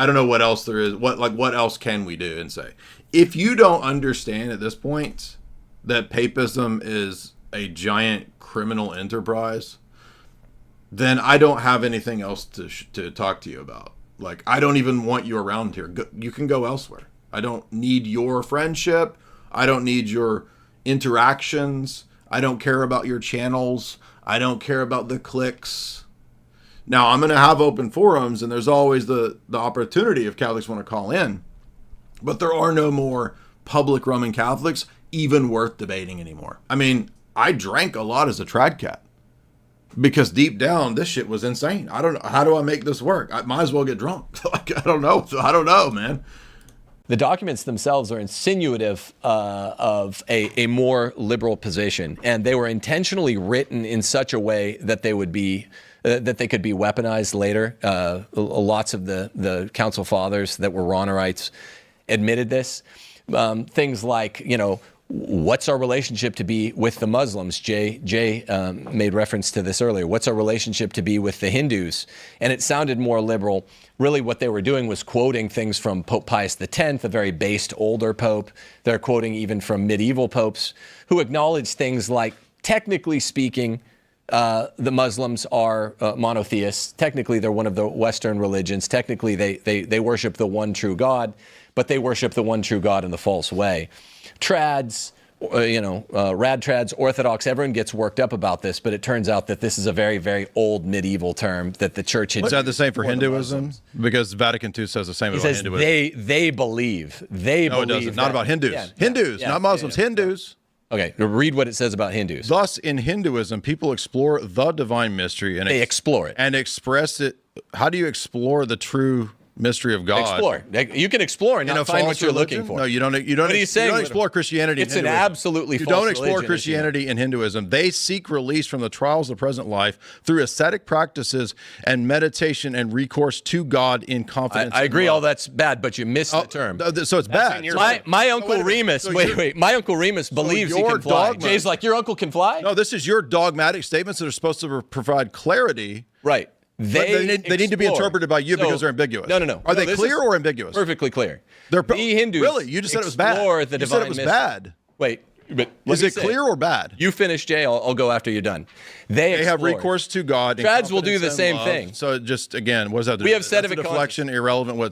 I don't know what else there is. What else can we do and say? If you don't understand at this point that papism is a giant criminal enterprise, then I don't have anything else to talk to you about. Like, I don't even want you around here. You can go elsewhere. I don't need your friendship. I don't need your interactions. I don't care about your channels. I don't care about the clicks. Now, I'm going to have open forums, and there's always the opportunity if Catholics want to call in. But there are no more public Roman Catholics even worth debating anymore. I mean, I drank a lot as a trad cat because deep down, this shit was insane. I don't know. How do I make this work? I might as well get drunk. Like, I don't know, man. The documents themselves are insinuative of a more liberal position, and they were intentionally written in such a way that they would be that they could be weaponized later. Lots of the Council Fathers that were Ronerites admitted this. Things like, what's our relationship to be with the Muslims? Jay made reference to this earlier. What's our relationship to be with the Hindus? And it sounded more liberal. Really what they were doing was quoting things from Pope Pius X, a very based older pope. They're quoting even from medieval popes who acknowledged things like, technically speaking, the Muslims are monotheists. Technically, they're one of the Western religions. Technically, they worship the one true God, but they worship the one true God in the false way. Trads, rad trads, Orthodox, everyone gets worked up about this, but it turns out that this is a very, very old medieval term that the church had. Is that the same for Hinduism? Because Vatican II says the same about Hinduism. They believe. No, it doesn't. Not about Hindus. Yeah, Hindus, not Muslims. Hindus. Okay, read what it says about Hindus. Thus, in Hinduism, people explore the divine mystery and they explore it and express it. How do you explore the true mystery of God? Explore. You can explore and not find what you're looking for. No, you don't. What are you saying? You don't explore Christianity. It's in Hinduism. an absolutely false You don't explore religion, Christianity in Hinduism. They seek release from the trials of the present life through ascetic practices and meditation and recourse to God in confidence. I agree. All that's bad, but you missed the term. So it's bad. My uncle Remus. Wait. My uncle Remus believes he can fly. Jay's like, your uncle can fly? No, this is your dogmatic statements that are supposed to provide clarity. Right. They need to be interpreted by you because they're ambiguous. No. Are they clear or ambiguous? Perfectly clear. The Hindus. Really? You just said it was bad. You said it was bad. Wait. But is it clear or bad? You finish, Jay. I'll go after you're done. They have recourse to God. Trads will do the same thing. So just again, what does that do? We have sedevac deflection, irrelevant. No.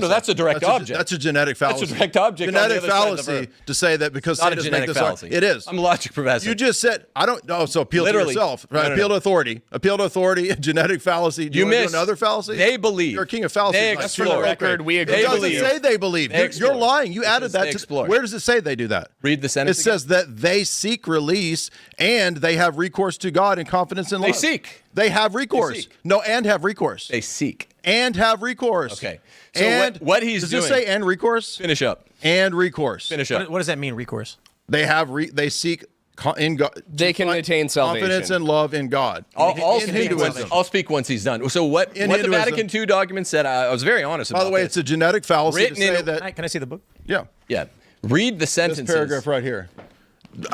That's a direct object. That's a genetic fallacy. That's a direct object. Genetic fallacy to say that because not a genetic fallacy. It is. I'm a logic professor. You just said I don't know. So appeal to yourself. Right? Appeal to authority. Appeal to authority. Genetic fallacy. You missed another fallacy. They believe. You're a king of fallacies. They explore. Record. We agree. It doesn't say they believe. You're lying. You added that to. Where does it say they do that? Read the sentence. It says that they seek release and they have recourse to God in confidence and love. They seek. They have recourse. No, and have recourse. They seek. And have recourse. Okay. So and what he's does doing. Does it say and recourse? Finish up. And recourse. Finish up. What does that mean, recourse? They have they seek in God. They can attain salvation. Confidence and love in God. I'll speak once he's done. So what the Vatican II document said, I was very honest about. By the way, it's a genetic fallacy to say that. Can I see the book? Yeah. Yeah. Read the sentences. This paragraph right here.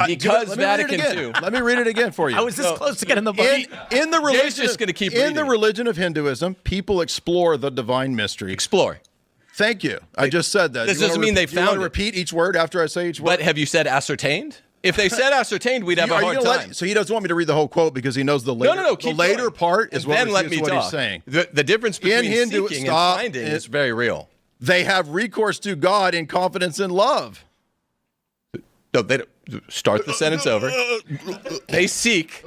Because Vatican II. Let me read it again for you. I was this close to getting the book. In the religion, just going to keep in the religion of Hinduism, people explore the divine mystery. Explore. Thank you. I just said that. This doesn't mean they found it. You want to repeat each word after I say each word? But have you said ascertained? If they said ascertained, we'd have a hard time. So he doesn't want me to read the whole quote because he knows the later. No. The later part is what he's saying. The difference between seeking and finding is very real. They have recourse to God in confidence and love. No, they don't. Start the sentence over. They seek.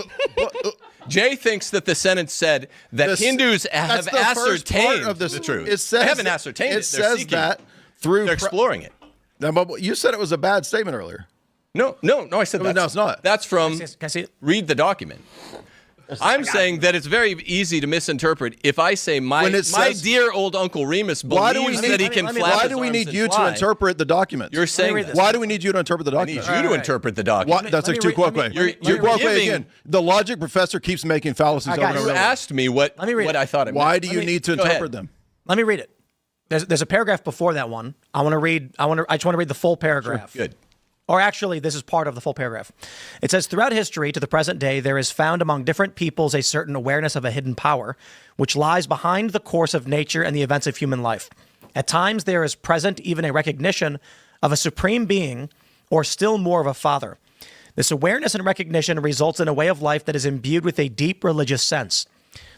Jay thinks that the sentence said that Hindus have ascertained the truth. They haven't ascertained it. It says that through. They're exploring it. Now, you said it was a bad statement earlier. No. I said that. No, it's not. That's from. Can I see it? Read the document. I'm saying that it's very easy to misinterpret if I say my dear old Uncle Remus believes that he can flap his arms. Why do we need you to interpret the document? You're saying why do we need you to interpret the document? I need you to interpret the document. That's a two-quote way. You're again. The logic professor keeps making fallacies over and over. You asked me what I thought it meant. Why do you need to interpret them? Let me read it. There's a paragraph before that one. I just want to read the full paragraph. Sure. Good. Or actually, this is part of the full paragraph. It says, throughout history to the present day, there is found among different peoples a certain awareness of a hidden power, which lies behind the course of nature and the events of human life. At times, there is present even a recognition of a supreme being, or still more of a father. This awareness and recognition results in a way of life that is imbued with a deep religious sense.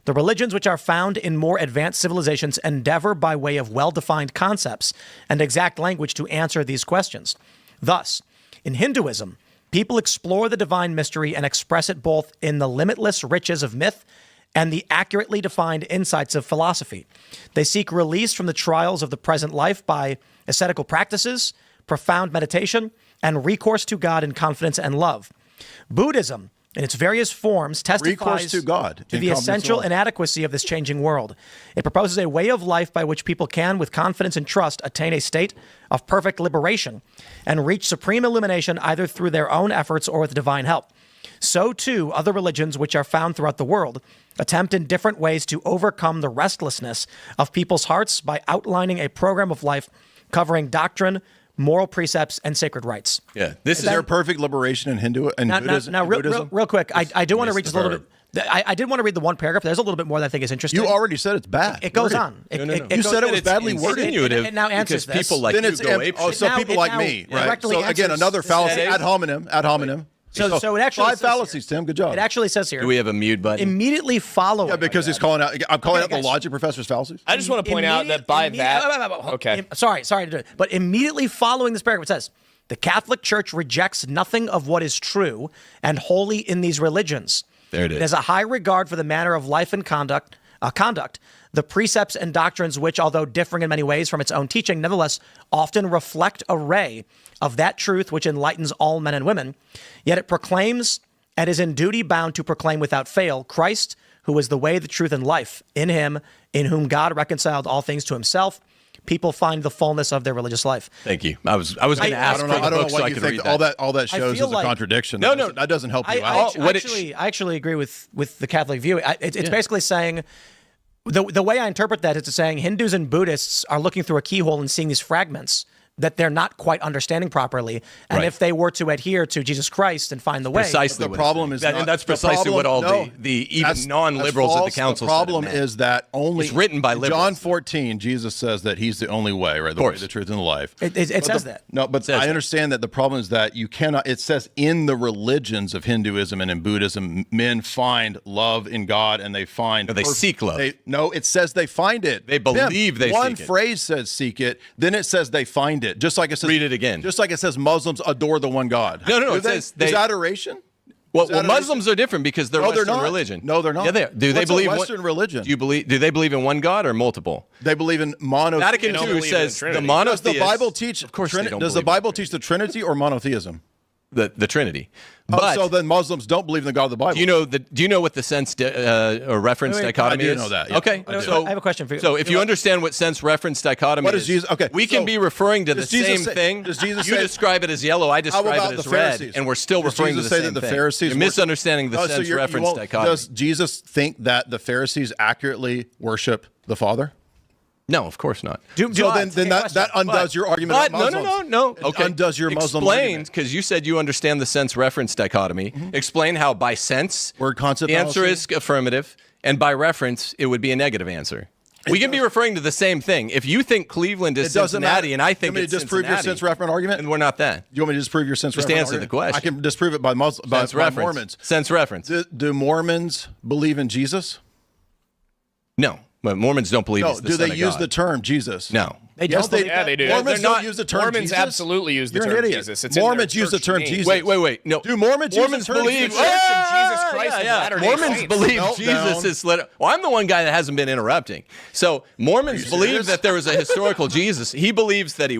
The religions which are found in more advanced civilizations endeavor by way of well-defined concepts and exact language to answer these questions. Thus, in Hinduism, people explore the divine mystery and express it both in the limitless riches of myth and the accurately defined insights of philosophy. They seek release from the trials of the present life by ascetical practices, profound meditation, and recourse to God in confidence and love. Buddhism, in its various forms, testifies to God to the essential inadequacy of this changing world. It proposes a way of life by which people can, with confidence and trust, attain a state of perfect liberation and reach supreme illumination either through their own efforts or with divine help. So, too, other religions which are found throughout the world attempt in different ways to overcome the restlessness of people's hearts by outlining a program of life covering doctrine, moral precepts, and sacred rites. Yeah, Is there perfect liberation in Buddhism? Now, real quick, I do want to read just a little bit. I did want to read the one paragraph. There's a little bit more that I think is interesting. You already said it's bad. It goes on. You said it was badly worded. It now answers because this. people like Then you it's go ape shit. so Now- people it like now me, right? directly So again, answers another fallacy, that ad hominem. So it actually five says here- fallacies, Tim. Good job. It actually says here. Do we have a mute button? Immediately following. Yeah, because he's calling out. I'm calling out the guys. logic professor's fallacies. I just want to point out that by that. Okay. Sorry to do it. But immediately following this paragraph, it says, the Catholic Church rejects nothing of what is true and holy in these religions. There it is. It has a high regard for the manner of life and conduct, the precepts and doctrines which, although differing in many ways from its own teaching, nevertheless often reflect a ray of that truth which enlightens all men and women. Yet it proclaims and is in duty bound to proclaim without fail Christ, who is the way, the truth, and life. In him, in whom God reconciled all things to himself, people find the fullness of their religious life. Thank you. I was going to ask for the I don't book know so I what you could think. read that. All that shows feel is a like- contradiction. No, That doesn't help you I out. actually agree with the Catholic view. It's basically saying the way I interpret that is to saying Hindus and Buddhists are looking through a keyhole and seeing these fragments that they're not quite understanding properly. And Right. if they were to adhere to Jesus Christ and find the way, Precisely. The what problem it's is saying. not, that's the precisely problem- what all no, the even that's non-liberals at the false. council The problem said it meant. is that only It's written by liberals. John 14, Jesus says that he's the only way, right? The way, course. the truth, and the life. it says that. No, but says I that. understand that the problem is that you cannot. It says in the religions of Hinduism and in Buddhism, men find love in God and they find. No, they seek love. It says they find it. They believe they one seek it. phrase says seek it, then it says they find it. Just like it says. Read it again. Just like it says Muslims adore the one God. No, Do it they? says they- is adoration. Well, Is adoration? Muslims are different because they're No, they're Western not. religion. No, they're not. Yeah, they are. Do they What's a believe Western religion? Do they believe in one God or multiple? They believe in mono. Vatican don't II believe in says the Trinity. Does monotheist. the Bible teach? Of course, they don't does the believe in Bible teach the Trinity or monotheism? the Trinity. But So then Muslims don't believe in the God of the Bible. do you know what the sense or reference Wait, dichotomy I do is? know that, yeah. Okay, I do. so I have a question for you. So if you understand what sense reference dichotomy What does is, Jesus- okay, we can so be referring to the does Jesus same say- thing. does Jesus you say- describe it as yellow, I How describe about it as the red, Pharisees? and we're still Does referring Jesus to the say same that the thing. Pharisees You're worship- misunderstanding the So sense you reference won't- dichotomy. Does Jesus think that the Pharisees accurately worship the Father? No, of course not. So then that undoes your argument But about Muslims. no. It Okay. undoes your Muslim Explain, argument. because you said you understand the sense reference dichotomy. Explain how by sense Word concept the answer fallacy? is affirmative, and by reference it would be a negative answer. We can be referring to the same thing. If you think Cleveland is It doesn't Cincinnati matter. and I think You want me it's to disprove your Cincinnati, sense reference argument? and we're not that. You want me to disprove your sense Just reference answer the argument? question. I can disprove it by Sense by reference. Mormons. Sense reference. Do Mormons believe in Jesus? No, but Mormons don't believe No. he's the Do Son they of use God. the term Jesus? No. They Yes, don't they, believe Yeah, they do. Mormons They're don't not- use the term Mormons Jesus. absolutely use the You're term an idiot. Jesus. It's in Mormons their use the church term name. Jesus. Wait. No. Do Mormons Mormons use the term believe Jesus? Church of Jesus Christ of yeah. Latter-day Mormons Saints. believe Melt Jesus down. is literal. Well, I'm the one guy that hasn't been interrupting. So Mormons believe serious? that there was a historical Jesus. He believes that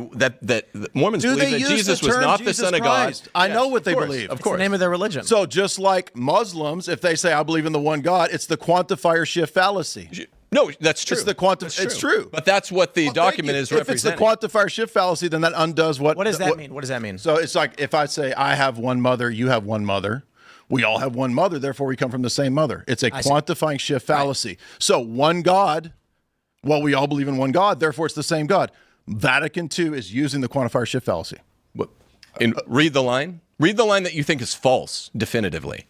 Mormons Do believe they that use Jesus the was term not Jesus the Son of Christ? God. I know what they of course, believe. Of It's course. the name of their religion. So just like Muslims, if they say I believe in the one God, it's the quantifier shift fallacy. No, that's true. It's the It's true. But that's what the Well, document thank you. is If it's the representing. quantifier shift fallacy, then that undoes what. what does that mean? What does that mean? So it's like if I say I have one mother, you have one mother. We all have one mother, therefore we come from the same mother. It's a quantifying shift fallacy. So one God, well, we all believe in one God, therefore it's the same God. Vatican II is using the quantifier shift fallacy. Read the line. Read the line that you think is false definitively.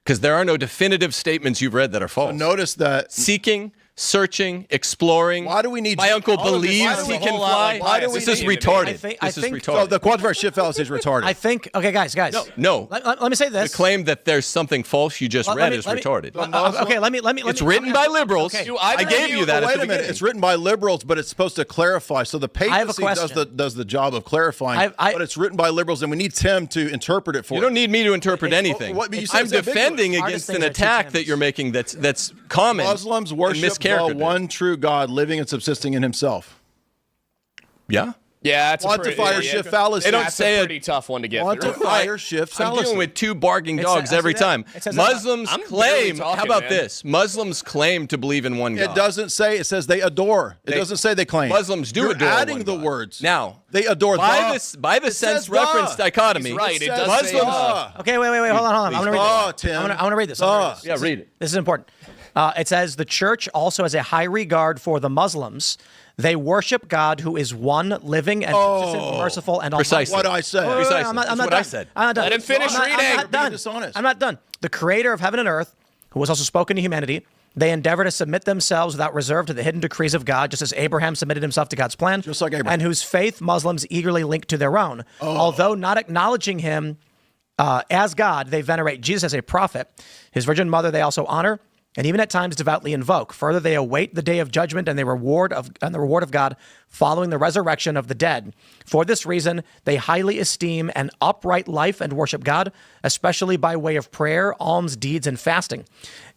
Because there are no definitive statements you've read that are false. Notice that Seeking, searching, exploring. Why do we need My uncle all of this? believes Why do he we- can whole lot fly. like bias. This This is is retarded. I This is think- So retarded. the quantifier shift fallacy is retarded. I think. Okay, guys. No. Let me say this. The claim that there's something false you just read is retarded. Okay, let me. It's written by liberals. Okay. I gave you that. Wait at the a minute. beginning. It's written by liberals, but it's supposed to clarify. So the have a papacy question. does the job of clarifying, but it's written by liberals, and we need Tim to interpret it for You us. don't need me to interpret anything. what- you said I'm it's ambiguous. defending Hardest against things an are two attack Tims. that you're making that's common. Muslims and worship the mischaractered. one true God, living and subsisting in Himself. Yeah. Yeah, that's a Quantifier shift fallacy. They don't That's say a it. pretty tough one to get through. Quantifier shift I'm fallacy. dealing with two barking dogs says- every it says- time. it says- Muslims I'm barely claim. talking, How about man. this? Muslims claim to believe in one God. It doesn't say. It says they adore. It doesn't say they claim. Muslims do You're adore adding one the God. words. Now, they adore by the It says sense reference the. dichotomy. He's right. It It does says say Muslims- the. Okay, wait. Hold on. I'm gonna read this. Tim. I want to read this. I'm gonna read this. Yeah, read it. This is important. It says the church also has a high regard for the Muslims. They worship God who is one, living and consistent, merciful, and almighty. Precisely. What I said. Wait, Precisely. I'm That's not what done. I said. I'm not done. Let him finish I'm reading. not done. Dishonest. I'm not done. The creator of heaven and earth, who was also spoken to humanity, they endeavor to submit themselves without reserve to the hidden decrees of God, just as Abraham submitted himself to God's plan. Just like Abraham. And whose faith Muslims eagerly link to their own. Although not acknowledging him as God, they venerate Jesus as a prophet. His virgin mother they also honor, and even at times devoutly invoke. Further, they await the day of judgment and the reward of God following the resurrection of the dead. For this reason, they highly esteem an upright life and worship God, especially by way of prayer, alms, deeds, and fasting.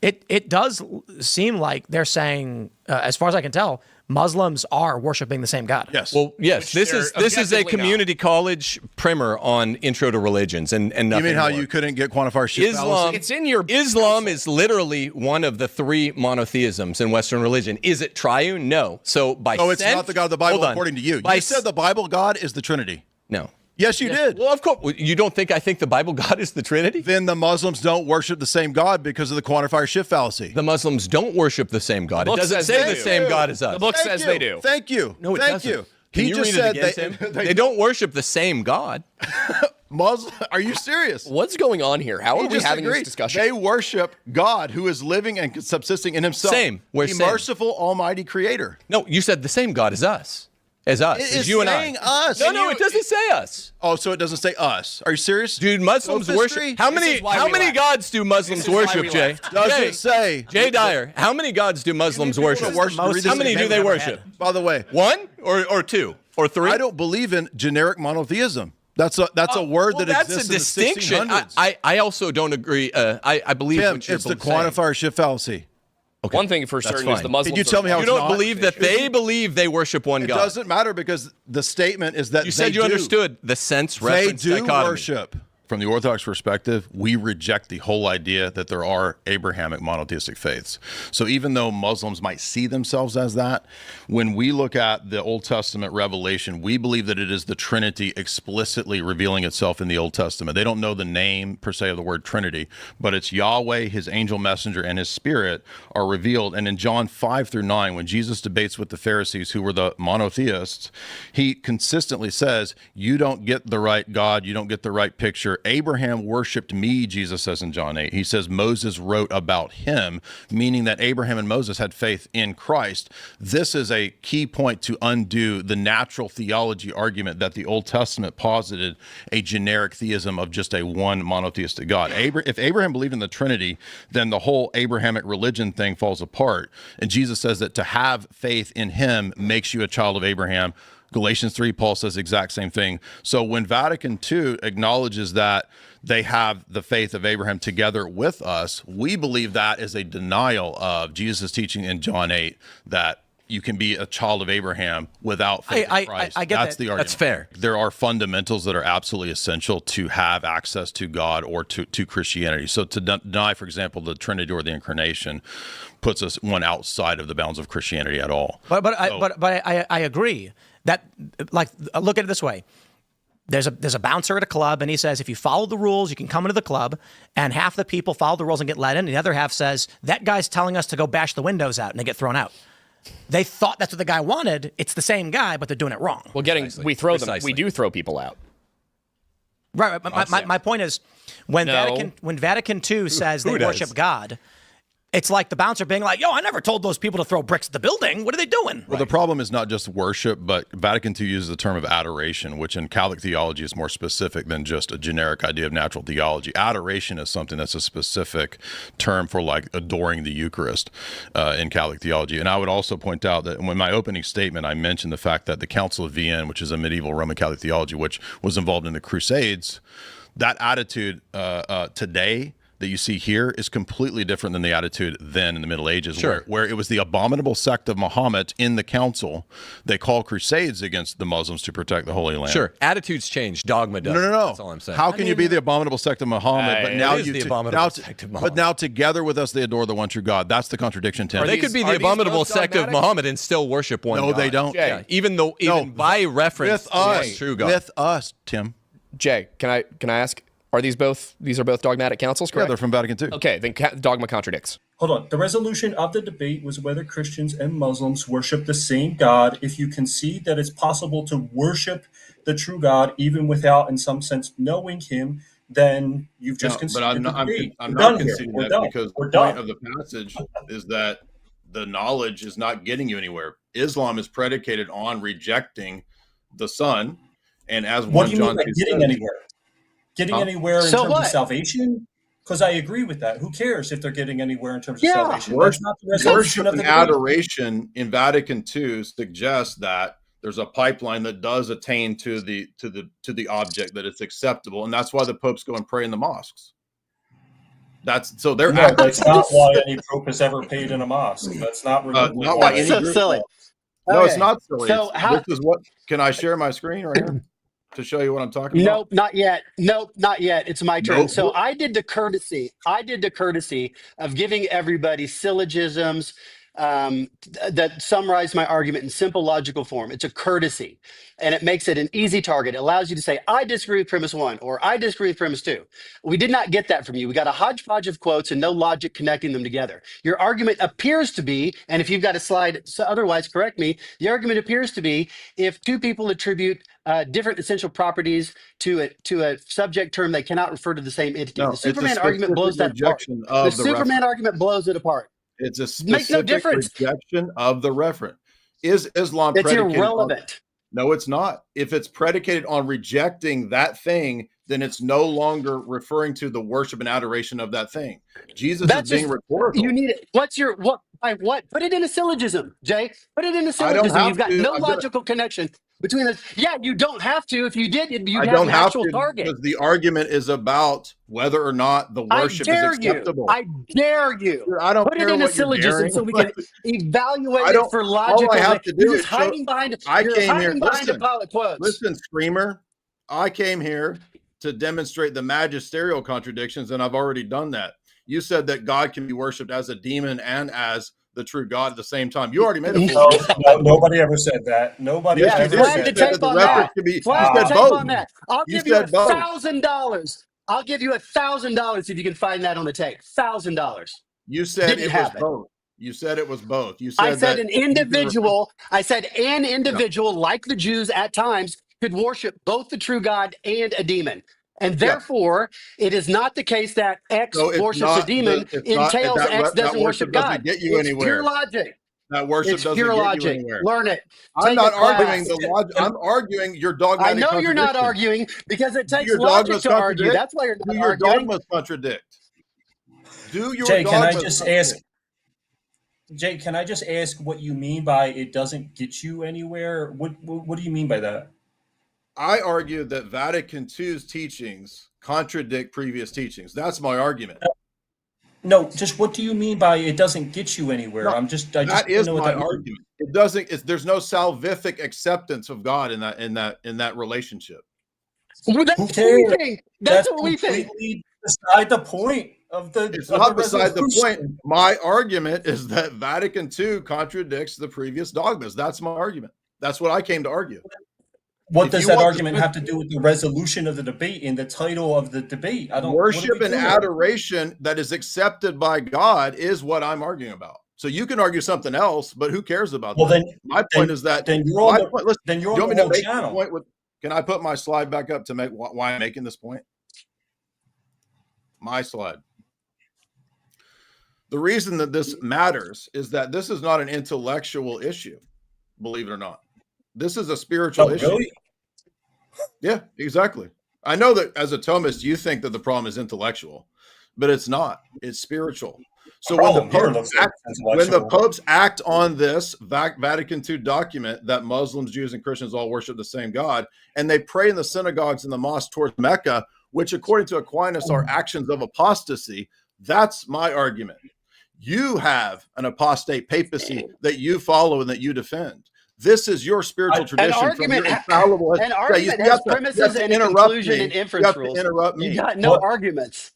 It does seem like they're saying, as far as I can tell, Muslims are worshiping the same God. Yes. Well, yes, Which this they're is a objectively community college primer on intro to religions and nothing You mean how more. you couldn't get quantifier shift Islam, fallacy? It's in your Islam is literally one of the three monotheisms in Western religion. Is it triune? No. So by No, it's sense- not the God of the Bible Hold on. according to you. By You said the Bible God is the Trinity. no. Yes, you did. Well, of course. You don't think I think the Bible God is the Trinity? Then the Muslims don't worship the same God because of the quantifier shift fallacy. The Muslims don't worship the same God. It book doesn't says say they the do. same God as us. The book Thank says you. they do. Thank you. No, it Thank doesn't. you. Can He you just read it said again, Tim? They don't worship the same God. Muslim. Are you serious? What's going on here? How are He we just having agreed. this discussion? They worship God who is living and subsisting in Himself. Same. We're the same. merciful, almighty Creator. No, you said the same God as us. As us. It as is you and saying I. us. No, it doesn't say us. Oh, so it doesn't say us. Are you serious? Dude, Muslims Sophistry? worship. How This many is why we left. gods do Muslims This is why worship, we Jay? left. Does Jay, it say? Jay Dyer, how many gods do Muslims people worship? to worship- Most read How this many do they've they ever worship? had. By the way, One or two or three? I don't believe in generic monotheism. That's a word that that's exists a distinction. in the 1600s. I also don't agree. I believe Tim, what you're it's the saying. quantifier shift fallacy. One thing for certain is fine. the Muslims. Can you tell me how You it's don't not? believe that they believe they worship one It God. doesn't matter because the statement is that You said you understood the sense They reference do dichotomy. worship. From the Orthodox perspective, we reject the whole idea that there are Abrahamic monotheistic faiths. So even though Muslims might see themselves as that, when we look at the Old Testament revelation, we believe that it is the Trinity explicitly revealing itself in the Old Testament. They don't know the name per se of the word Trinity, but it's Yahweh, His angel messenger, and His Spirit are revealed. And in John 5-9, when Jesus debates with the Pharisees who were the monotheists, He consistently says, you don't get the right God, you don't get the right picture. Abraham worshiped me, Jesus says in John 8. He says Moses wrote about him, meaning that Abraham and Moses had faith in Christ. This is a key point to undo the natural theology argument that the Old Testament posited a generic theism of just a one monotheistic God. If Abraham believed in the Trinity, then the whole Abrahamic religion thing falls apart. And Jesus says that to have faith in him makes you a child of Abraham. Galatians 3, Paul says the exact same thing. So when Vatican II acknowledges that they have the faith of Abraham together with us, we believe that is a denial of Jesus' teaching in John 8 that you can be a child of Abraham without faith in Christ. I get That's that. the argument. That's fair. There are fundamentals that are absolutely essential to have access to God or to Christianity. So to deny, for example, the Trinity or the Incarnation puts us one outside of the bounds of Christianity at all. But I agree that, like, look at it this way. There's a bouncer at a club, and he says, if you follow the rules, you can come into the club. And half the people follow the rules and get let in. And the other half says, that guy's telling us to go bash the windows out, and they get thrown out. They thought that's what the guy wanted. It's the same guy, but they're doing it wrong. Well, we do throw people out. Right. My point is, when No. Vatican II says they Who does? worship God, It's like the bouncer being like, yo, I never told those people to throw bricks at the building. What are they doing? Well, the problem is not just worship, but Vatican II uses the term of adoration, which in Catholic theology is more specific than just a generic idea of natural theology. Adoration is something that's a specific term for like adoring the Eucharist in Catholic theology. And I would also point out that when my opening statement, I mentioned the fact that the Council of Vienne, which is a medieval Roman Catholic theology, which was involved in the Crusades, that attitude today that you see here is completely different than the attitude then in the Middle Ages, where it was the abominable sect of Muhammad in the council. They call crusades against the Muslims to protect the Holy Land. Sure, attitudes change, dogma doesn't. No. That's all I'm saying. How can you be the abominable sect of Muhammad, but now but now together with us they adore the one true God? That's the contradiction, Tim. Or they could be the abominable sect of Muhammad and still worship one God. No, they don't. Yeah, even by reference with us, to true God. With us, Tim. Jay, can I ask? Are these both dogmatic councils, correct? Yeah, they're from Vatican II. Okay, then dogma contradicts. Hold on. The resolution of the debate was whether Christians and Muslims worship the same God. If you concede that it's possible to worship the true God even without, in some sense, knowing him, then you've just conceded the debate. I'm not conceding that because the point of the passage is that the knowledge is not getting you anywhere. Islam is predicated on rejecting the Son, and as what do you mean by getting anywhere? Getting anywhere in terms of salvation? Because I agree with that. Who cares if they're getting anywhere in terms of salvation? That's not the resolution of the adoration in Vatican II suggests that there's a pipeline that does attain to the object that it's acceptable, and that's why the popes go and pray in the mosques. That's not why any pope has ever paid in a mosque. That's not not why any so silly. No, it's not silly. So this is what. Can I share my screen right here to show you what I'm talking about? Nope, not yet. Nope, not yet. It's my turn. Nope. So I did the courtesy of giving everybody syllogisms that summarize my argument in simple logical form. It's a courtesy, and it makes it an easy target. It allows you to say, I disagree with premise 1, or I disagree with premise 2. We did not get that from you. We got a hodgepodge of quotes and no logic connecting them together. Your argument appears to be, and if you've got a slide, so otherwise correct me, the argument appears to be if two people attribute different essential properties to a subject term, they cannot refer to the same entity. No, the Superman argument blows that apart. The Superman argument blows it apart. It's a specific rejection of the referent. Is Islam predicated? It's irrelevant. No, it's not. If it's predicated on rejecting that thing, then it's no longer referring to the worship and adoration of that thing. Jesus is being rhetorical. You need it. What? Put it in a syllogism, Jay. Put it in a syllogism. You've got no logical connection between the. Yeah, you don't have to. If you did, you'd have an actual target. Because the argument is about whether or not the worship is acceptable. I dare you. I don't put care it in a what you're syllogism daring, so we can evaluate it for logical. All I have to do is hiding behind. I came here. Behind a pile of quotes. Listen, Screamer. I came here to demonstrate the magisterial contradictions, and I've already done that. You said that God can be worshipped as a demon and as the true God at the same time. You already made a fool. No, nobody ever said that. Nobody ever said that. Tape on that. You said both. I'll give you $1,000. I'll give you $1,000 if you can find that on the tape. $1,000. You said it was both. You said it was both. You said I said an individual. I said an individual, like the Jews at times, could worship both the true God and a demon. And therefore, it is not the case that X worships a demon entails X doesn't worship God. Get you anywhere. Pure logic. That worship doesn't get you anywhere. Learn it. I'm not arguing the logic. I'm arguing your dogmatic I know you're not arguing because it takes logic to argue. That's why you're not arguing. Do your dogmas contradict? Do your Jay, dogmas Jay, can I just ask what you mean by it doesn't get you anywhere? What do you mean by that? I argue that Vatican II's teachings contradict previous teachings. That's my argument. No, just what do you mean by it doesn't get you anywhere? No, that is my argument. It doesn't. There's no salvific acceptance of God in that relationship. Well, that's what we think. That's what we think. Beside the point of the. It's not beside the point. My argument is that Vatican II contradicts the previous dogmas. That's my argument. That's what I came to argue. What does that argument have to do with the resolution of the debate and the title of the debate? I don't worship and adoration that is accepted by God is what I'm arguing about. So you can argue something else, but who cares about that? Then my point is that then you're on the whole channel. Can I put my slide back up to make why I'm making this point? My slide. The reason that this matters is that this is not an intellectual issue, believe it or not. This is a spiritual issue. Really? Yeah, exactly. I know that as a Thomist, you think that the problem is intellectual, but it's not. It's spiritual. So when the popes act on this Vatican II document that Muslims, Jews, and Christians all worship the same God, and they pray in the synagogues and the mosque towards Mecca, which according to Aquinas are actions of apostasy, that's my argument. You have an apostate papacy that you follow and that you defend. This is your spiritual tradition. An argument has premises and a conclusion and inference rules. You got no arguments.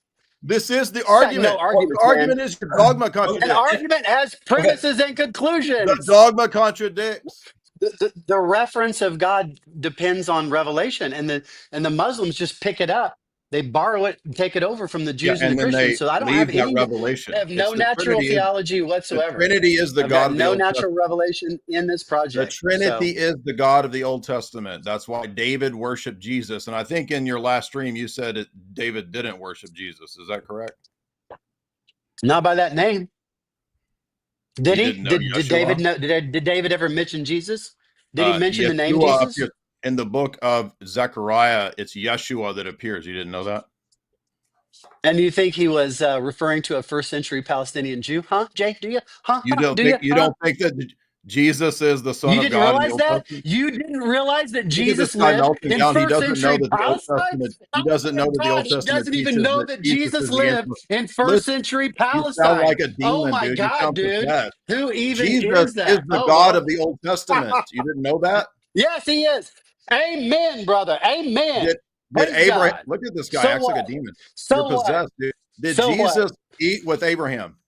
This is the argument. No arguments, the argument is your dogma contradicts. An argument has premises and conclusions. The dogma contradicts. The reference of God depends on revelation, and the Muslims just pick it up. They borrow it and take it over from the Jews and the Christians. So I don't have any revelation. I have no natural theology whatsoever. The Trinity is the God of the Old Testament. No natural revelation in this project. The Trinity is the God of the Old Testament. That's why David worshiped Jesus. And I think in your last stream you said David didn't worship Jesus. Is that correct? Not by that name. Did he? Did David know? Did David ever mention Jesus? Did he mention the name Jesus? In the book of Zechariah, it's Yeshua that appears. You didn't know that? And you think he was referring to a first century Palestinian Jew? Huh, Jay? Do you? Huh? You don't think that Jesus is the Son of God? You didn't realize that? You didn't realize that Jesus lived in first century Palestine? He doesn't know that the Old Testament. He doesn't even know that Jesus lived in first century Palestine. You sound like a demon, oh my God, dude! Who even is that? Jesus is the God of the Old Testament. You didn't know that? Yes, he is. Amen, brother. Amen. Did Abraham look at this guy? Acts like a demon. You're possessed, dude. Did Jesus eat with Abraham?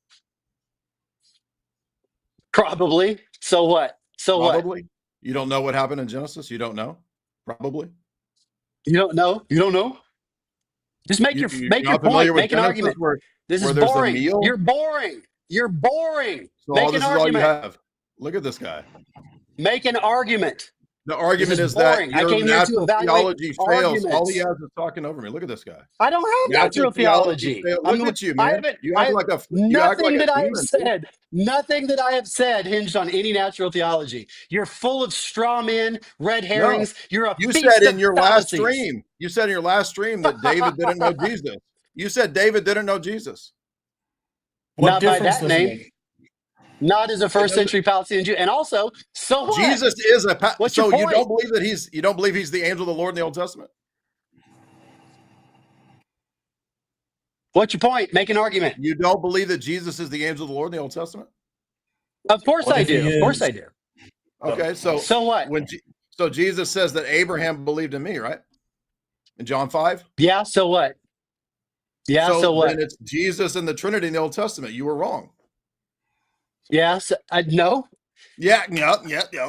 Probably. So what? Probably. What? You don't know what happened in Genesis? You don't know? Probably. You don't know? You don't know? Just make your point. Make an argument. This is boring. You're boring. You're boring. So make an argument. All you have. Look at this guy. Make an argument. The argument is that your natural theology fails. All he has is talking over me. Look at this guy. I don't have natural theology. Look at you, man. Nothing that I have said hinged on any natural theology. You're full of straw men, red herrings. No, you said in your last stream. You said in your last stream that David didn't know Jesus. You said David didn't know Jesus. Not by that name. Not as a first century Palestinian Jew, and also, so what? Jesus is a. So you don't believe that you don't believe he's the angel of the Lord in the Old Testament? What's your point? Make an argument. You don't believe that Jesus is the angel of the Lord in the Old Testament? Of course I do. Of course I do. Okay, so what? So Jesus says that Abraham believed in me, right? In John 5? Yeah. So what? Yeah. So what? Then it's Jesus and the Trinity in the Old Testament. You were wrong. Yes, no. Yeah.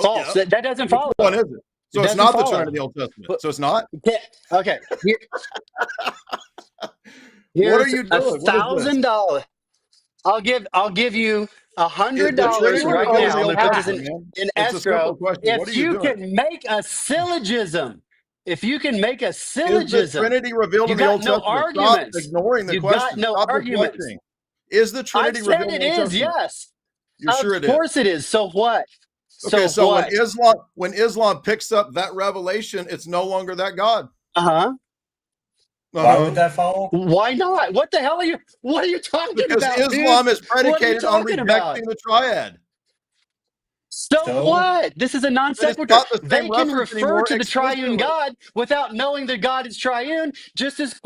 False. That doesn't follow. Which one is it? So it's not the Trinity in the Old Testament. So it's not? Okay. What are you doing? $1,000. I'll give you $100 right now in escrow if you can make a syllogism. If you can make a syllogism. Is the Trinity revealed in the Old Testament? Arguments. Stop ignoring the question. Got no arguments. Is the Trinity revealed in the Old Testament? Yes. You're sure it is? Of course it is. So what? Okay, so when Islam picks up that revelation, it's no longer that God. Why would that follow? Why not? What the hell are you talking about? Because Islam is predicated on rejecting the triad. So what? This is a non sequitur. They can refer to the triune God without knowing that God is triune, just as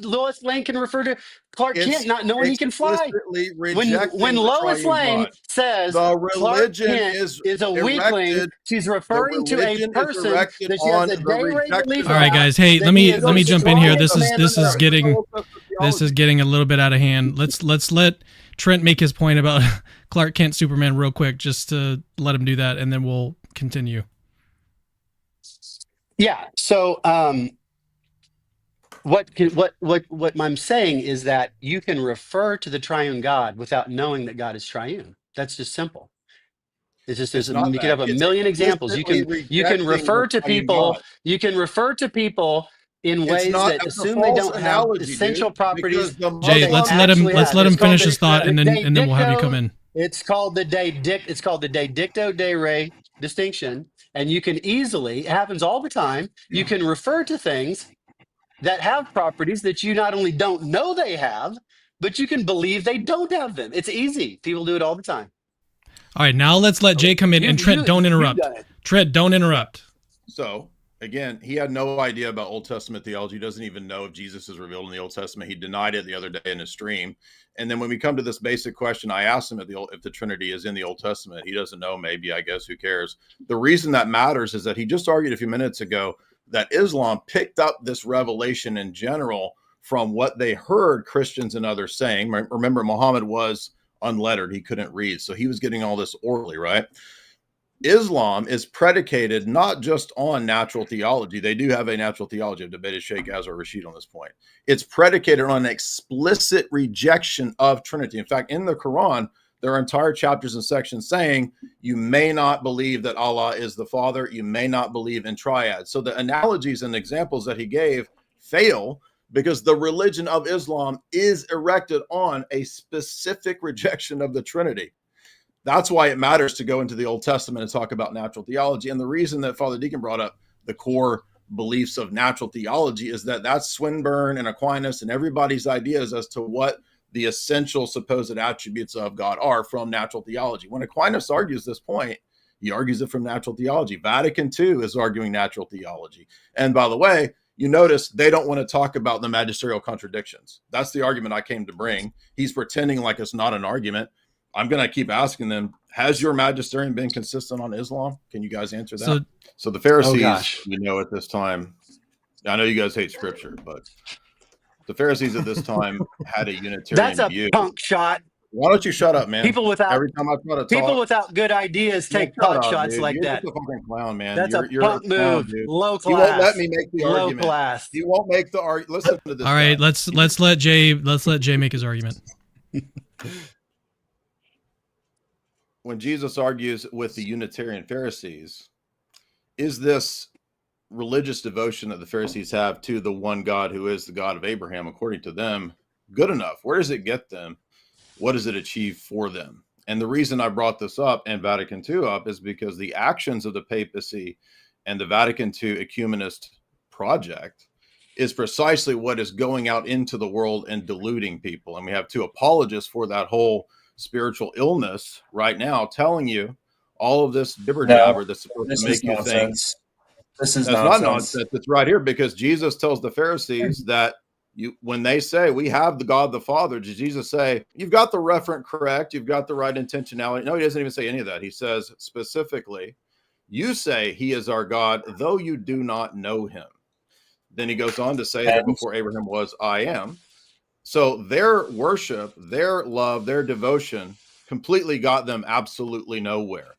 Lois Lane can refer to Clark Kent not knowing he can fly. When Lois Lane says Clark Kent is a weakling, she's referring to a person that she has a day rate belief. All right, guys. Hey, let me jump in here. This is getting a little bit out of hand. Let's let Trent make his point about Clark Kent Superman real quick, just to let him do that, and then we'll continue. Yeah. So what I'm saying is that you can refer to the triune God without knowing that God is triune. That's just simple. It's just you can have a million examples. You can refer to people. You can refer to people in ways that assume they don't have essential properties. Jay, let's let him finish his thought, and then we'll have you come in. It's called the de dicto de re distinction, and you can easily, it happens all the time, you can refer to things that have properties that you not only don't know they have, but you can believe they don't have them. It's easy. People do it all the time. All right, now let's let Jay come in, and Trent, don't interrupt. Trent, don't interrupt. So, again, he had no idea about Old Testament theology. He doesn't even know if Jesus is revealed in the Old Testament. He denied it the other day in his stream. And then when we come to this basic question, I asked him if the Trinity is in the Old Testament. He doesn't know. Maybe, I guess, who cares? The reason that matters is that he just argued a few minutes ago that Islam picked up this revelation in general from what they heard Christians and others saying. Remember, Muhammad was unlettered. He couldn't read. So he was getting all this orally, right? Islam is predicated not just on natural theology. They do have a natural theology. I've debated Sheikh Azhar Rashid on this point. It's predicated on an explicit rejection of Trinity. In fact, in the Quran, there are entire chapters and sections saying you may not believe that Allah is the Father. You may not believe in triad. So the analogies and examples that he gave fail because the religion of Islam is erected on a specific rejection of the Trinity. That's why it matters to go into the Old Testament and talk about natural theology. And the reason that Father Deacon brought up the core beliefs of natural theology is that that's Swinburne and Aquinas and everybody's ideas as to what the essential supposed attributes of God are from natural theology. When Aquinas argues this point, he argues it from natural theology. Vatican II is arguing natural theology. And by the way, you notice they don't want to talk about the magisterial contradictions. That's the argument I came to bring. He's pretending like it's not an argument. I'm going to keep asking them, has your magisterium been consistent on Islam? Can you guys answer that? So the Pharisees, at this time, I know you guys hate scripture, but the Pharisees at this time had a Unitarian view. That's a punk shot. Why don't you shut up, man? People without every time I try to talk, people without good ideas take pot shots dude. like You're that. Just a fucking clown, man. That's you're a punk move. Dude. Low class. He won't let me make the low argument. Class. He won't make the argument. Listen to this. All right, let's let Jay make his argument. When Jesus argues with the Unitarian Pharisees, is this religious devotion that the Pharisees have to the one God who is the God of Abraham, according to them, good enough? Where does it get them? What does it achieve for them? And the reason I brought this up and Vatican II up is because the actions of the papacy and the Vatican II ecumenist project is precisely what is going out into the world and deluding people. And we have two apologists for that whole spiritual illness right now telling you all of this dibber jabber that's supposed to make you think. This is not nonsense. It's right here because Jesus tells the Pharisees that when they say we have the God the Father, does Jesus say you've got the referent correct, you've got the right intentionality? No, he doesn't even say any of that. He says specifically, you say he is our God, though you do not know him. Then he goes on to say that before Abraham was, I am. So their worship, their love, their devotion completely got them absolutely nowhere.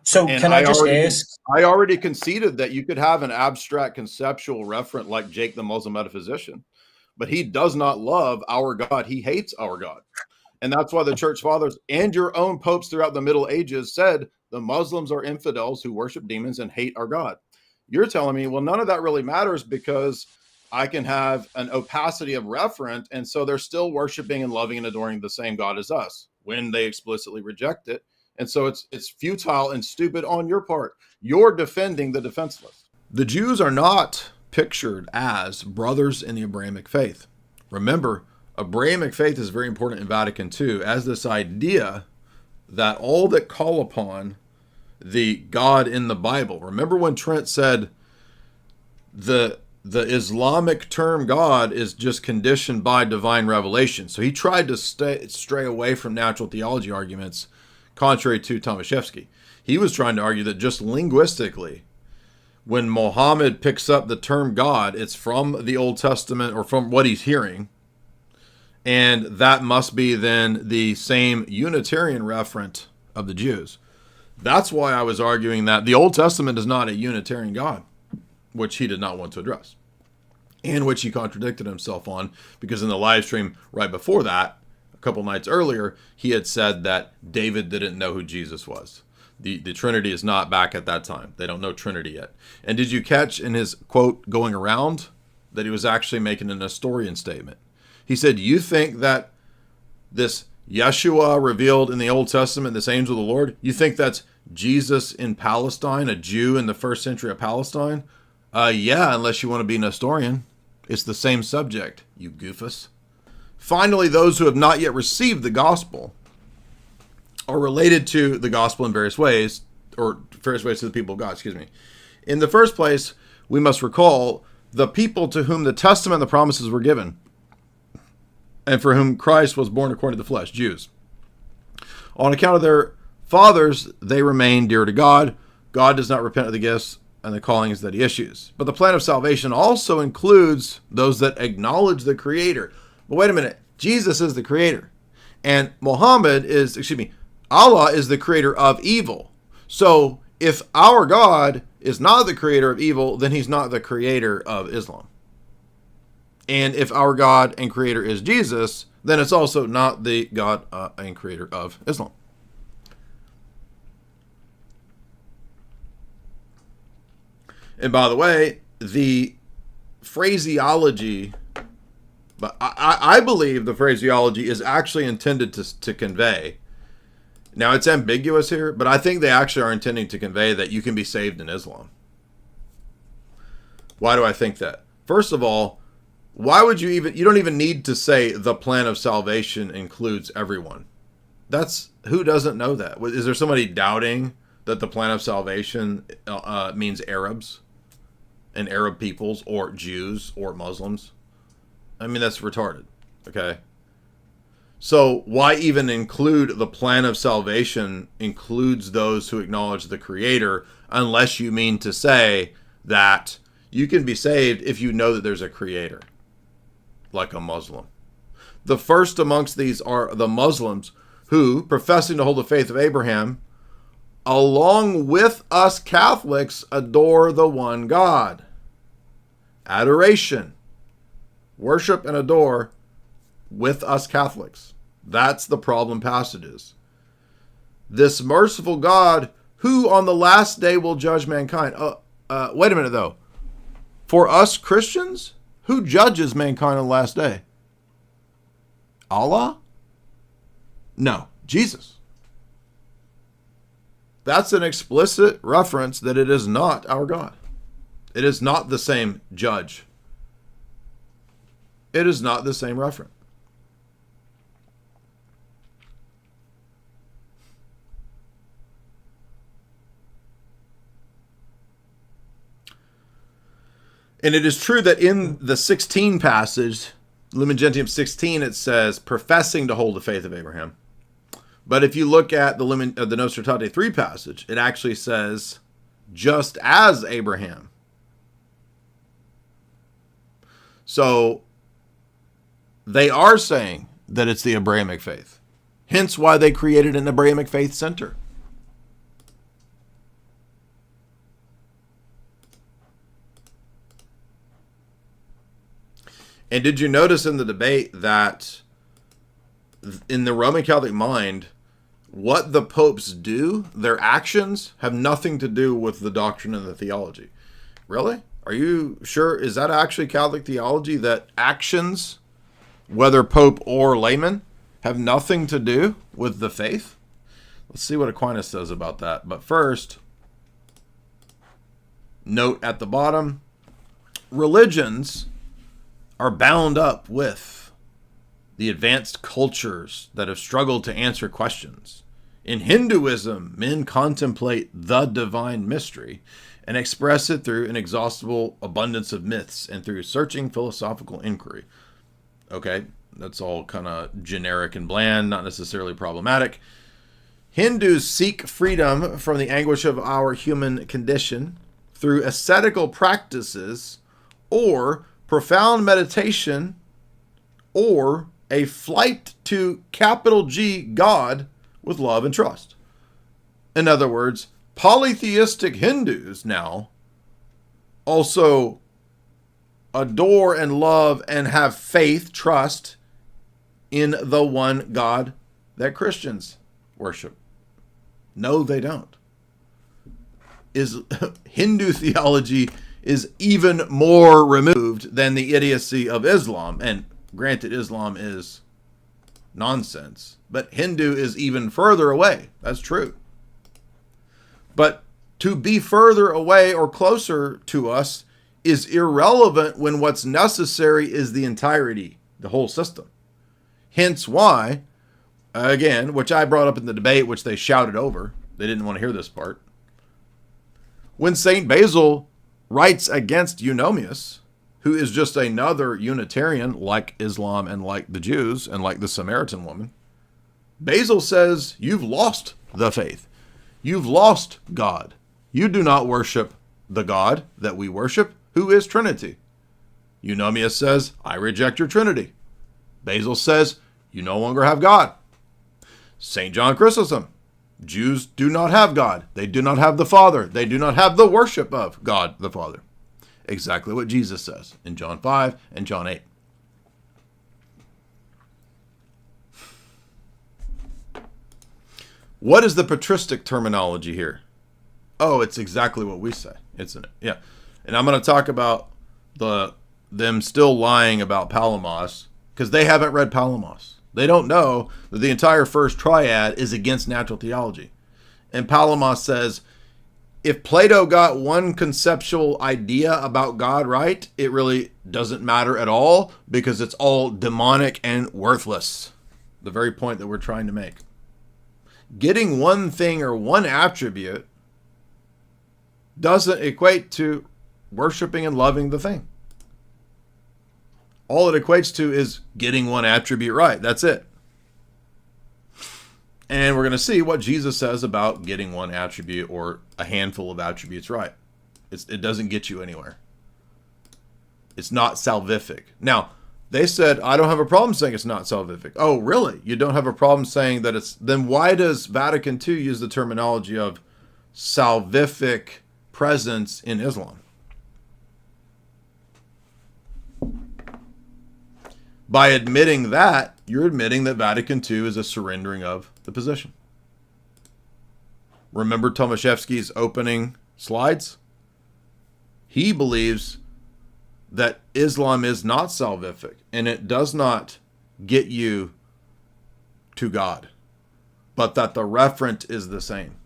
So can I just ask? I already conceded that you could have an abstract conceptual referent like Jake the Muslim metaphysician, but he does not love our God. He hates our God. And that's why the church fathers and your own popes throughout the Middle Ages said the Muslims are infidels who worship demons and hate our God. You're telling me, well, none of that really matters because I can have an opacity of referent, and so they're still worshiping and loving and adoring the same God as us when they explicitly reject it. And so it's futile and stupid on your part. You're defending the defenseless. The Jews are not pictured as brothers in the Abrahamic faith. Remember, Abrahamic faith is very important in Vatican II as this idea that all that call upon the God in the Bible. Remember when Trent said the Islamic term God is just conditioned by divine revelation. So he tried to stray away from natural theology arguments, contrary to Tomaszewski. He was trying to argue that just linguistically, when Muhammad picks up the term God, it's from the Old Testament or from what he's hearing. And that must be then the same Unitarian referent of the Jews. That's why I was arguing that the Old Testament is not a Unitarian God, which he did not want to address, and which he contradicted himself on, because in the live stream right before that, a couple nights earlier, he had said that David didn't know who Jesus was. The Trinity is not back at that time. They don't know Trinity yet. And did you catch in his quote going around that he was actually making a Nestorian statement? He said, you think that this Yeshua revealed in the Old Testament, this angel of the Lord, you think that's Jesus in Palestine, a Jew in the first century of Palestine? Yeah, unless you want to be Nestorian. It's the same subject, you goofus. Finally, those who have not yet received the gospel are related to the gospel in various ways, or various ways to the people of God, excuse me. In the first place, we must recall the people to whom the testament and the promises were given, and for whom Christ was born according to the flesh, Jews. On account of their fathers, they remain dear to God. God does not repent of the gifts and the callings that he issues. But the plan of salvation also includes those that acknowledge the Creator. But wait a minute, Jesus is the Creator. And Allah is the creator of evil. So if our God is not the creator of evil, then he's not the creator of Islam. And if our God and creator is Jesus, then it's also not the God and creator of Islam. And by the way, the phraseology, but I believe the phraseology is actually intended to convey. Now, it's ambiguous here, but I think they actually are intending to convey that you can be saved in Islam. Why do I think that? First of all, why would you don't even need to say the plan of salvation includes everyone. Who doesn't know that? Is there somebody doubting that the plan of salvation means Arabs and Arab peoples or Jews or Muslims? I mean, that's retarded, okay? So why even include the plan of salvation includes those who acknowledge the Creator, unless you mean to say that you can be saved if you know that there's a Creator, like a Muslim. The first amongst these are the Muslims who, professing to hold the faith of Abraham, along with us Catholics, adore the one God. Adoration. Worship and adore with us Catholics. That's the problem passages. This merciful God who on the last day will judge mankind. Wait a minute though. For us Christians, who judges mankind on the last day? Allah? No, Jesus. That's an explicit reference that it is not our God. It is not the same judge. It is not the same reference. And it is true that in the 16 passage, Lumen Gentium 16, it says, professing to hold the faith of Abraham. But if you look at the Nostra Aetate 3 passage, it actually says, just as Abraham. So they are saying that it's the Abrahamic faith. Hence why they created an Abrahamic faith center. And did you notice in the debate that in the Roman Catholic mind, what the popes do, their actions, have nothing to do with the doctrine and the theology? Really? Are you sure? Is that actually Catholic theology, that actions, whether pope or layman, have nothing to do with the faith? Let's see what Aquinas says about that. But first, note at the bottom, religions are bound up with the advanced cultures that have struggled to answer questions. In Hinduism, men contemplate the divine mystery and express it through an inexhaustible abundance of myths and through searching philosophical inquiry. Okay, that's all kind of generic and bland, not necessarily problematic. Hindus seek freedom from the anguish of our human condition through ascetical practices or profound meditation, or a flight to capital G God with love and trust. In other words, polytheistic Hindus now also adore and love and have faith, trust in the one God that Christians worship. No, they don't. is Hindu theology is even more removed than the idiocy of Islam. And granted, Islam is nonsense, but Hindu is even further away. That's true. But to be further away or closer to us is irrelevant when what's necessary is the entirety, the whole system. Hence why, again, which I brought up in the debate, which they shouted over. They didn't want to hear this part. When St. Basil writes against Eunomius, who is just another Unitarian like Islam and like the Jews and like the Samaritan woman, Basil says, you've lost the faith. You've lost God. You do not worship the God that we worship, who is Trinity. Eunomius says, I reject your Trinity. Basil says, you no longer have God. St. John Chrysostom, Jews do not have God. They do not have the Father. They do not have the worship of God the Father. Exactly what Jesus says in John 5 and John 8. What is the patristic terminology here? Oh, it's exactly what we say, isn't it? Yeah. And I'm going to talk about them still lying about Palamos because they haven't read Palamos. They don't know that the entire first triad is against natural theology. And Palamos says, if Plato got one conceptual idea about God right, it really doesn't matter at all because it's all demonic and worthless. The very point that we're trying to make. Getting one thing or one attribute doesn't equate to worshiping and loving the thing. All it equates to is getting one attribute right. That's it. And we're going to see what Jesus says about getting one attribute or a handful of attributes right. It doesn't get you anywhere. It's not salvific. Now, they said, I don't have a problem saying it's not salvific. Oh, really? You don't have a problem saying that it's... Then why does Vatican II use the terminology of salvific presence in Islam? By admitting that, you're admitting that Vatican II is a surrendering of the position. Remember Tomaszewski's opening slides? He believes that Islam is not salvific and it does not get you to God, but that the referent is the same.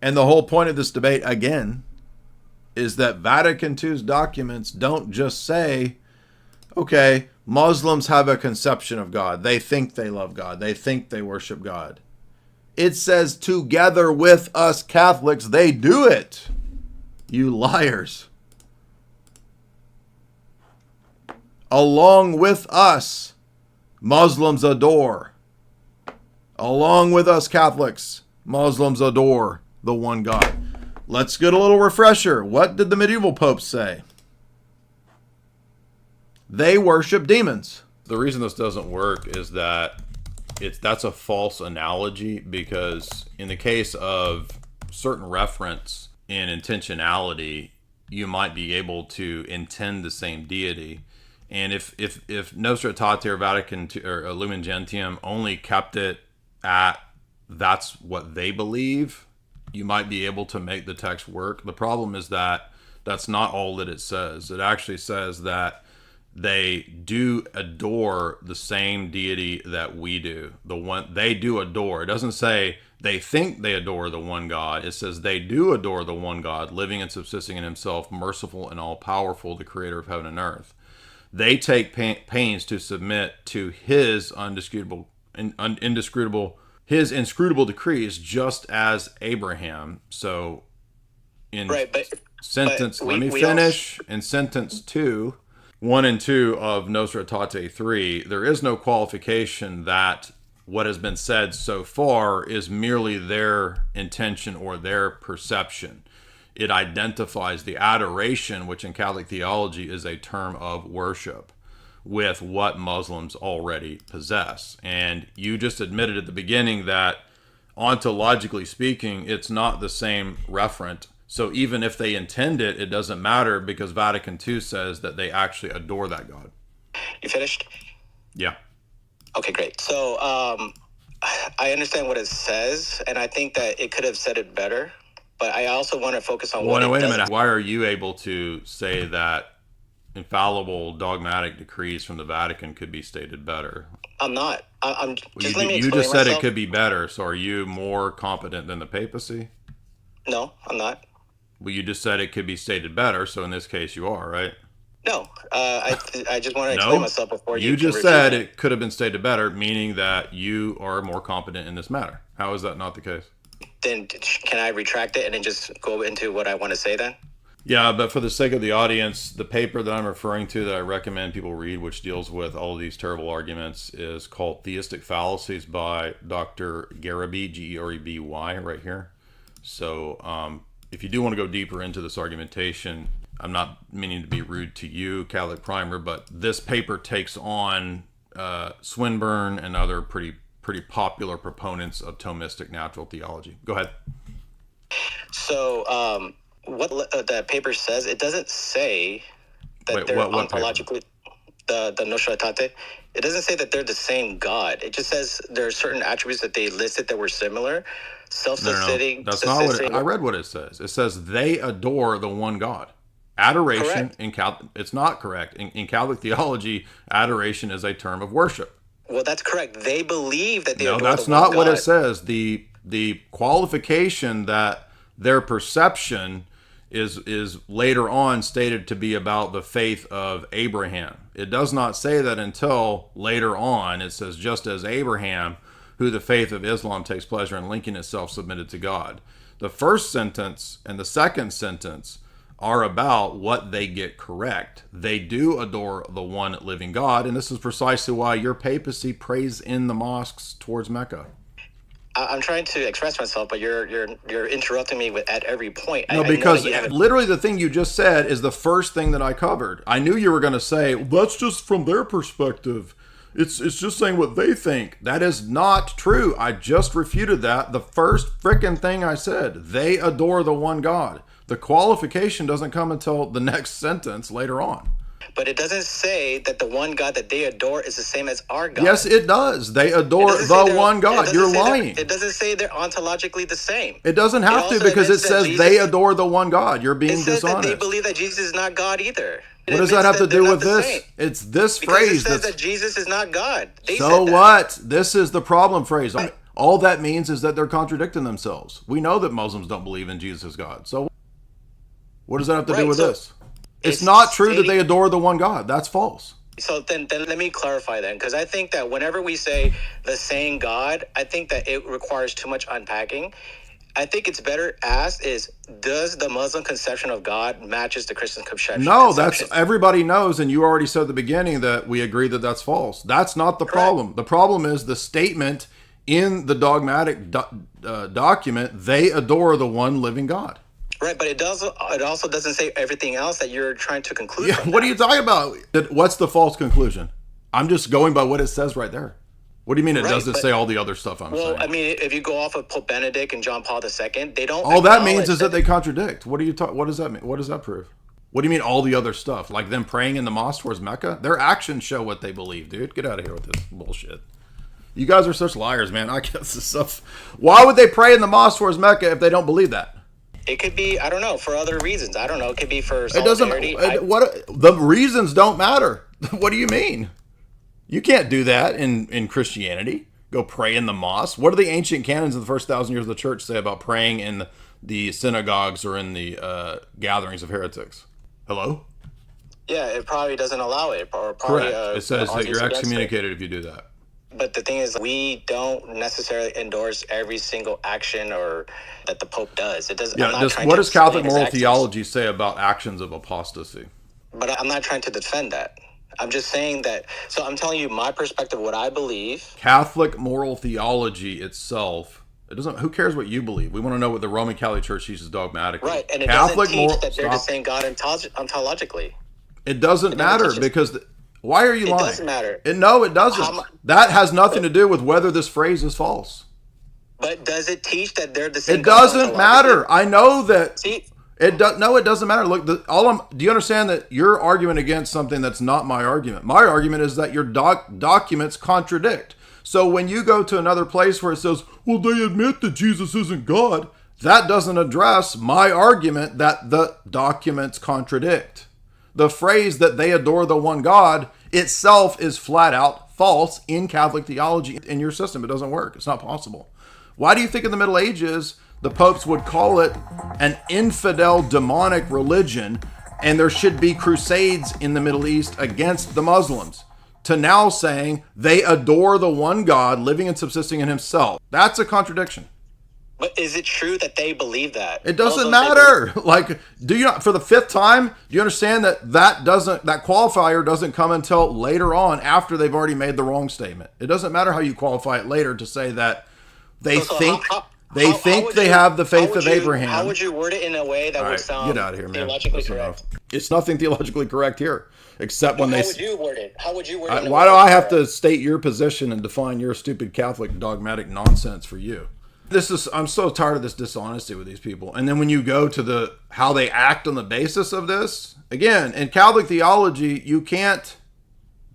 And the whole point of this debate, again, is that Vatican II's documents don't just say, okay, Muslims have a conception of God. They think they love God. They think they worship God. It says together with us Catholics, they do it. You liars. Along with us, Muslims adore. Along with us Catholics, Muslims adore the one God. Let's get a little refresher. What did the medieval popes say? They worship demons. The reason this doesn't work is that that's a false analogy, because in the case of certain reference in intentionality, you might be able to intend the same deity. And if Nostra Aetate or Vatican or Lumen Gentium only kept it at that's what they believe, you might be able to make the text work. The problem is that that's not all that it says. It actually says that they do adore the same deity that we do. The one they do adore. It doesn't say they think they adore the one God. It says they do adore the one God, living and subsisting in himself, merciful and all-powerful, the creator of heaven and earth. They take pains to submit to his his inscrutable decrees, just as Abraham. So in sentence 2, 1 and 2 of Nostra Aetate 3, there is no qualification that what has been said so far is merely their intention or their perception. It identifies the adoration, which in Catholic theology is a term of worship, with what Muslims already possess. And you just admitted at the beginning that ontologically speaking, it's not the same referent. So even if they intend it, it doesn't matter, because Vatican II says that they actually adore that God. You finished? Yeah. Okay, great. So I understand what it says, and I think that it could have said it better. But I also want to focus on Well, what now, it wait a doesn't. minute. Why are you able to say that infallible dogmatic decrees from the Vatican could be stated better? I'm not. I'm just You, let me you explain just said myself. it could be better. So are you more competent than the papacy? No, I'm not. Well, you just said it could be stated better. So in this case, you are, right? No, I just want to explain No, myself before you you can just refute said me. it could have been stated better, meaning that you are more competent in this matter. How is that not the case? Then can I retract it and then just go into what I want to say then? Yeah, but for the sake of the audience, the paper that I'm referring to that I recommend people read, which deals with all of these terrible arguments, is called Theistic Fallacies by Dr. Gareby, Gereby, right here. So if you do want to go deeper into this argumentation, I'm not meaning to be rude to you, Catholic Primer, but this paper takes on Swinburne and other pretty popular proponents of Thomistic natural theology. Go ahead. So what the paper says, it doesn't say that Wait, they're what ontologically the Nostra Aetate. It doesn't say that they're the same God. It just says there are certain attributes that they listed that were similar, self-sustaining. No. That's not what I read. What it says. It says they adore the one God. Adoration Correct. in Catholic, it's not correct. In Catholic theology, adoration is a term of worship. Well, that's correct. They believe that they No, adore that's the one not what God. it says. The qualification that their perception is later on stated to be about the faith of Abraham. It does not say that until later on. It says, just as Abraham, who the faith of Islam takes pleasure in linking itself, submitted to God. The first sentence and the second sentence are about what they get correct. They do adore the one living God, and this is precisely why your papacy prays in the mosques towards Mecca. I'm trying to express myself, but you're interrupting me at every point. No, I because know that you haven't. literally the thing you just said is the first thing that I covered. I knew you were going to say, well, that's just from their perspective. It's just saying what they think. That is not true. I just refuted that. The first frickin' thing I said, they adore the one God. The qualification doesn't come until the next sentence later on. But it doesn't say that the one God that they adore is the same as our God. Yes, it does. They adore It doesn't say the they're- one it God. doesn't You're say they're- lying. It doesn't say they're ontologically the same. It doesn't have to also because it admits that says Jesus- they adore the one God. You're being It says that they dishonest. believe that Jesus is not God either. It What does that admits have to they're do not with the this? same. It's this Because phrase it says that's... that Jesus is not God. They So said that. what? This is the problem phrase. All that means is that they're contradicting themselves. We know that Muslims don't believe in Jesus as God. So what does that have to do Right, with so this? It's it's not true that stating- they adore the one God. That's false. So then let me clarify then, because I think that whenever we say the same God, I think that it requires too much unpacking. I think it's better asked is, does the Muslim conception of God matches the Christian conception? No, that's everybody knows, and you already said at the beginning that we agree that that's false. That's not the problem. The problem is the statement in the dogmatic document, they adore the one living God. Right, but it also doesn't say everything else that you're trying to conclude. Yeah, from what that. are you talking about? What's the false conclusion? I'm just going by what it says right there. What do you mean it Right, doesn't but- say all the other stuff I'm Well, saying? I mean, if you go off of Pope Benedict and John Paul II, they don't. All that means acknowledge is that they contradict. What does that mean? What does that prove? What do you mean all the other stuff? Like them praying in the mosque towards Mecca? Their actions show what they believe, dude. Get out of here with this bullshit. You guys are such liars, man. I guess this stuff. Why would they pray in the mosque towards Mecca if they don't believe that? It could be, I don't know, for other reasons. I don't know. It could be for It doesn't. solidarity. The reasons don't matter. What do you mean? You can't do that in Christianity. Go pray in the mosque. What do the ancient canons of the first 1,000 years of the church say about praying in the synagogues or in the gatherings of heretics? Hello? Yeah, it probably doesn't allow it. Or probably, Correct. It says that argues you're against it. excommunicated if you do that. But the thing is, we don't necessarily endorse every single action or that the Pope does. It does. I'm Yeah. not trying What to does Catholic explain his moral actions, theology say about actions of apostasy? But I'm not trying to defend that. I'm just saying that. So I'm telling you my perspective, what I believe. Catholic moral theology itself. It doesn't. Who cares what you believe? We want to know what the Roman Catholic Church teaches dogmatically. Right, and it Catholic doesn't teach moral. that they're the Stop. same God ontologically. It doesn't never matter teaches- because why are you It lying? doesn't matter. No, it doesn't. How mu- That has nothing to do with whether this phrase is false. But does it teach that they're the same It God doesn't matter. ontologically? I know that. See, No, it doesn't matter. Look, do you understand that you're arguing against something that's not my argument? My argument is that your documents contradict. So when you go to another place where it says, well, they admit that Jesus isn't God, that doesn't address my argument that the documents contradict. The phrase that they adore the one God itself is flat out false in Catholic theology. In your system, it doesn't work. It's not possible. Why do you think in the Middle Ages the popes would call it an infidel demonic religion, and there should be crusades in the Middle East against the Muslims, to now saying they adore the one God living and subsisting in himself? That's a contradiction. But is it true that they believe that? It doesn't matter. Like, do you not, for the fifth time, do you understand that that qualifier doesn't come until later on, after they've already made the wrong statement? It doesn't matter how you qualify it later to say that they think they have the faith of Abraham. How would you word it in a way that would sound get out of here, man. theologically correct? It's nothing theologically correct here, except when How would you word it? How would you word it? Why do I have to state your position and define your stupid Catholic dogmatic nonsense for you? I'm so tired of this dishonesty with these people. And then when you go to how they act on the basis of this, again, in Catholic theology, you can't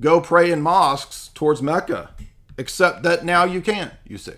go pray in mosques towards Mecca, except that now you can, you see.